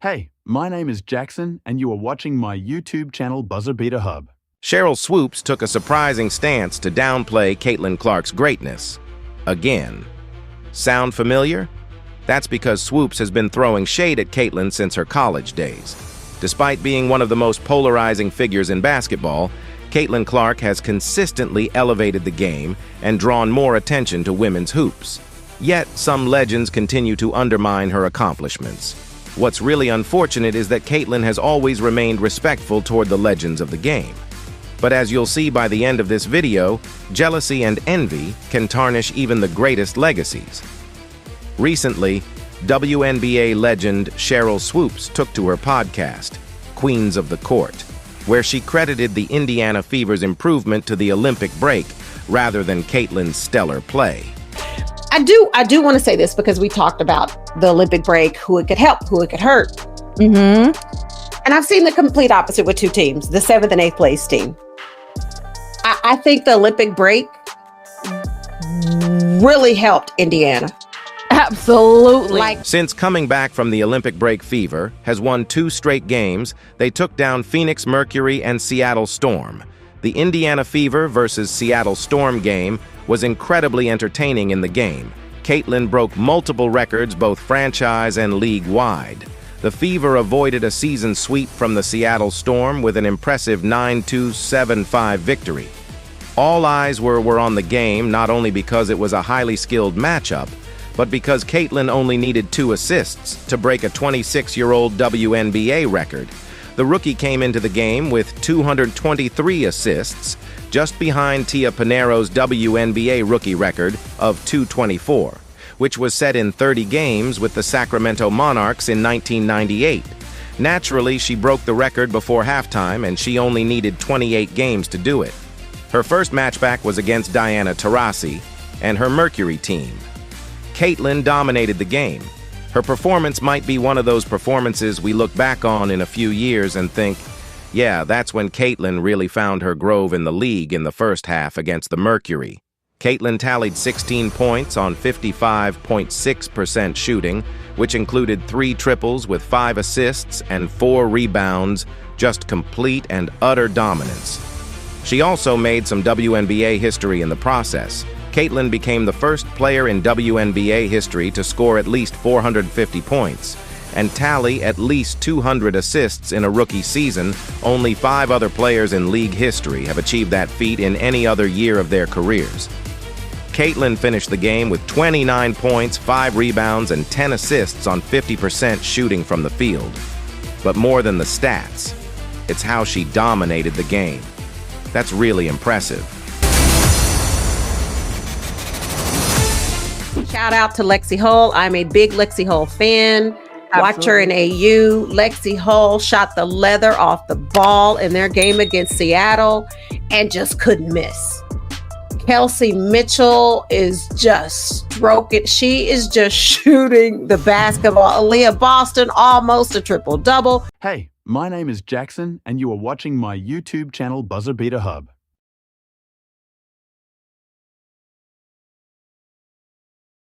Hey, my name is Jackson, and you are watching my YouTube channel Buzzer Beater Hub. Sheryl Swoopes took a surprising stance to downplay Caitlin Clark's greatness. Again. Sound familiar? That's because Swoopes has been throwing shade at Caitlin since her college days. Despite being one of the most polarizing figures in basketball, Caitlin Clark has consistently elevated the game and drawn more attention to women's hoops. Yet, some legends continue to undermine her accomplishments. What's really unfortunate is that Caitlin has always remained respectful toward the legends of the game. But as you'll see by the end of this video, jealousy and envy can tarnish even the greatest legacies. Recently, WNBA legend Sheryl Swoopes took to her podcast, Queens of the Court, where she credited the Indiana Fever's improvement to the Olympic break rather than Caitlin's stellar play. I do want to say this because we talked about the Olympic break, who it could help, who it could hurt. And I've seen the complete opposite with two teams, the 7th and 8th place team. I think the Olympic break really helped Indiana. Absolutely. Since coming back from the Olympic break, Fever has won 2 straight games. They took down Phoenix Mercury and Seattle Storm. The Indiana Fever versus Seattle Storm game was incredibly entertaining in the game. Caitlin broke multiple records, both franchise and league-wide. The Fever avoided a season sweep from the Seattle Storm with an impressive 9-2-7-5 victory. All eyes were on the game, not only because it was a highly skilled matchup, but because Caitlin only needed 2 assists to break a 26-year-old WNBA record. The rookie came into the game with 223 assists, just behind Tia Pinero's WNBA rookie record of 224, which was set in 30 games with the Sacramento Monarchs in 1998. Naturally, she broke the record before halftime, and she only needed 28 games to do it. Her first matchback was against Diana Taurasi and her Mercury team. Caitlin dominated the game. Her performance might be one of those performances we look back on in a few years and think, yeah, that's when Caitlin really found her groove in the league in the first half against the Mercury. Caitlin tallied 16 points on 55.6% shooting, which included 3 triples with 5 assists and 4 rebounds, just complete and utter dominance. She also made some WNBA history in the process. Caitlin became the first player in WNBA history to score at least 450 points and tally at least 200 assists in a rookie season. Only 5 other players in league history have achieved that feat in any other year of their careers. Caitlin finished the game with 29 points, 5 rebounds, and 10 assists on 50% shooting from the field. But more than the stats, it's how she dominated the game. That's really impressive. Shout out to Lexi Hull. I'm a big Lexi Hull fan. Watch her in AU. Lexi Hull shot the leather off the ball in their game against Seattle and just couldn't miss. Kelsey Mitchell is just stroking. She is just shooting the basketball. Aaliyah Boston, almost a triple-double. Hey, my name is Jackson, and you are watching my YouTube channel Buzzer Beater Hub.